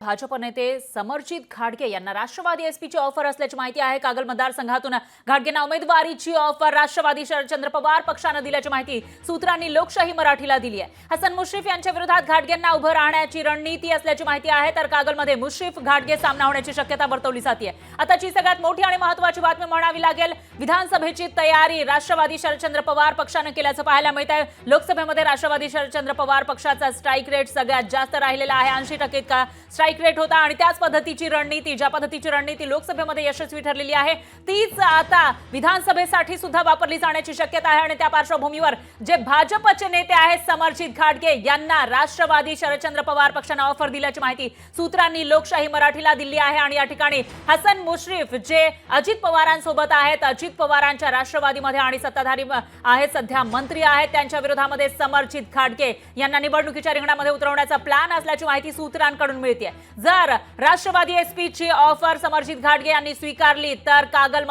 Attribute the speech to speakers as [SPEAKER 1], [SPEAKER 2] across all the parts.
[SPEAKER 1] भाजप नेते समरजित घाटगे यांना राष्ट्रवादी एसपीची ऑफर असल्याची माहिती आहे। कागल मतदारसंघातून घाटगेंना उमेदवारीची ऑफर राष्ट्रवादी शरदचंद्र पवार पक्षाने दिल्याची माहिती सूत्रांनी लोकशाही मराठीला दिली आहे। हसन मुश्रीफ यांच्या विरोधात घाटगेंना उभं राहण्याची रणनीती असल्याची माहिती आहे। तर कागलमध्ये मुश्रीफ घाटगे सामना होण्याची शक्यता वर्तवली जाते। आताची सगळ्यात मोठी आणि महत्त्वाची बातमी म्हणावी लागेल, विधानसभेची तयारी राष्ट्रवादी शरदचंद्र पवार पक्षाने केल्याचं पाहायला मिळत आहे। लोकसभेमध्ये राष्ट्रवादी शरदचंद्र पवार पक्षाचा स्ट्राईक रेट सगळ्यात जास्त राहिलेला आहे, 80% इतका स्ट्राईक रेट होता। आणि त्याच पद्धतीची रणनीती, ज्या पद्धतीची रणनीती लोकसभेमध्ये यशस्वी ठरलेली आहे, तीच आता विधानसभेसाठी सुद्धा वापरली जाण्याची शक्यता आहे। आणि त्या पार्श्वभूमीवर जे भाजपचे नेते आहेत समरजित घाटगे यांना राष्ट्रवादी शरदचंद्र पवार पक्षाने ऑफर दिल्याची माहिती सूत्रांनी लोकशाही मराठीला दिली आहे। आणि या ठिकाणी हसन मुश्रीफ जे अजित पवारांसोबत आहेत, अजित पवारांच्या राष्ट्रवादीमध्ये आणि सत्ताधारी आहेत, सध्या मंत्री आहेत, त्यांच्या विरोधामध्ये समरजित घाटगे यांना निवडणुकीच्या रिंगणामध्ये उतरवण्याचा प्लॅन असल्याची माहिती सूत्रांकडून मिळते। जर राष्ट्रवादी एसपीची ऑफर समरजित घाटगे यांनी स्वीकारली तर कागल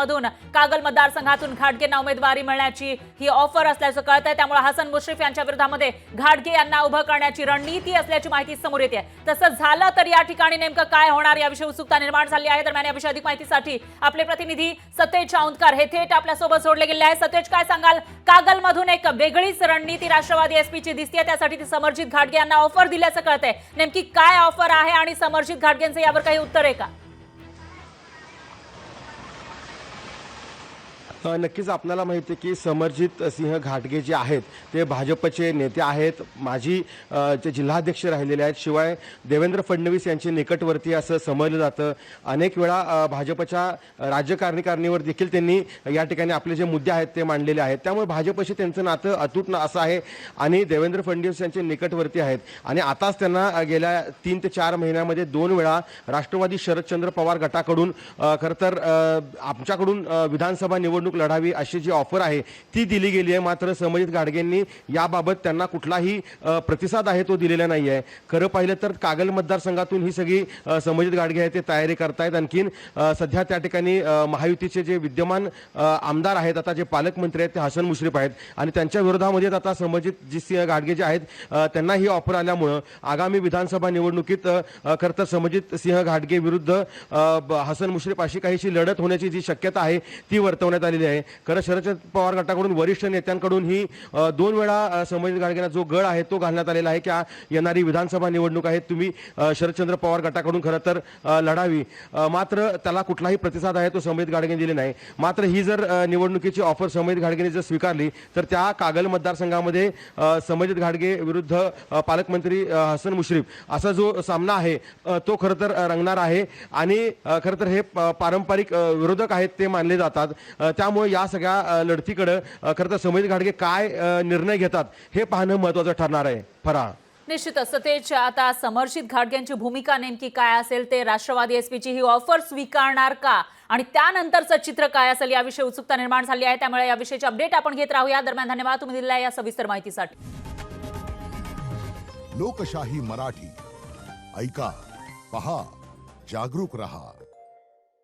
[SPEAKER 1] मतदारसंघातून घाटगेंना उमेदवारी मिळण्याची ही ऑफर असल्याचं कळतंय। त्यामुळे हसन मुश्रीफ यांच्या विरोधामध्ये घाटगे यांना उभं करण्याची रणनीती असल्याची माहिती समोर येते। तसं झालं तर या ठिकाणी नेमकं काय होणार याविषयी उत्सुकता निर्माण झाली आहे। दरम्यान याविषयी अधिक माहितीसाठी आपले प्रतिनिधी सतेज चाऊंदकर हे थेट आपल्यासोबत जोडले गेले आहेत। सतेज, काय सांगाल, कागलमधून एक वेगळीच रणनीती राष्ट्रवादी एसपीची दिसते, त्यासाठी ती समरजित घाटगे यांना ऑफर दिल्याचं कळतंय। नेमकी काय ऑफर आहे आणि समरजित घाटगेंचं यावर काही उत्तर आहे का?
[SPEAKER 2] नक्कीच आपल्याला माहिती आहे की समरजित सिंह घाटगे जे आहेत ते भाजपचे नेते आहेत, माजी जे जिल्हाध्यक्ष राहिलेले आहेत, शिवाय देवेंद्र फडणवीस यांचे निकटवर्ती असं समजलं जातं। अनेक वेळा भाजपच्या राज्यकारणीकारणीवर देखील त्यांनी या ठिकाणी आपले जे मुद्दे आहेत ते मांडलेले आहेत। त्यामुळे भाजपशी त्यांचं नातं अतूट असं आहे आणि देवेंद्र फडणवीस यांचे निकटवर्ती आहेत। आणि आताच त्यांना गेल्या 3 ते 4 महिन्यामध्ये 2 वेळा राष्ट्रवादी शरदचंद्र पवार गटाकडून खरं तर आमच्याकडून विधानसभा निवडणूक लढावी अशी जी ऑफर आहे ती दिली गेली आहे। मात्र समरजित घाटगेंनी याबाबत त्यांना कुठलाही प्रतिसाद आहे तो दिलेला नाही आहे। खरं पाहिलं तर कागल मतदारसंघातून ही सगळी समरजित घाटगे आहे ते तयारी करतायत। आणखीन सध्या त्या ठिकाणी महायुतीचे जे विद्यमान आमदार आहेत, आता जे पालकमंत्री आहेत ते हसन मुश्रीफ आहेत आणि त्यांच्या विरोधामध्ये आता समरजित सिंह घाटगे जे आहेत त्यांना ही ऑफर आल्यामुळं आगामी विधानसभा निवडणुकीत खरं तर समरजित सिंह घाटगे विरुद्ध हसन मुश्रीफ अशी काहीशी लढत होण्याची जी शक्यता आहे ती वर्तवण्यात आली आहे। खरं शरदचंद्र पवार गटाकडून वरिष्ठ नेत्यांकडून ही 2 वेळा समरजित घाटगेंना जो गळ आहे तो घालण्यात आलेला आहे की येणारी विधानसभा निवडणूक आहे, तुम्ही शरदचंद्र पवार गटाकडून खरं तर लढावी। मात्र त्याला कुठलाही प्रतिसाद आहे तो समरजित घाटगेंनी दिले नाही। मात्र ही जर निवडणुकीची ऑफर समरजित घाटगेंनी जर स्वीकारली तर त्या कागल मतदारसंघामध्ये समरजित घाटगे विरुद्ध पालकमंत्री हसन मुश्रीफ असा जो सामना आहे तो खरं तर रंगणार आहे। आणि खरं तर हे पारंपरिक विरोधक आहेत ते मानले जातात। त्यामुळे या सगळ्या लढतीकडे खरं तर समरजित घाटगे काय निर्णय घेतात हे पाहणं महत्त्वाचं ठरणार आहे। फराळ,
[SPEAKER 1] निश्चितच सतेज, आता समरजित घाटगेंची भूमिका नेमकी काय असेल, ते राष्ट्रवादी एसपीची ही ऑफर स्वीकारणार का आणि त्यानंतरचं चित्र काय असेल याविषयी उत्सुकता निर्माण झाली आहे। त्यामुळे याविषयीचे अपडेट आपण घेत राहूया। दरम्यान धन्यवाद तुम्ही दिलेल्या या सविस्तर माहितीसाठी।
[SPEAKER 3] लोकशाही मराठी ऐका, पहा, जागरूक रहा।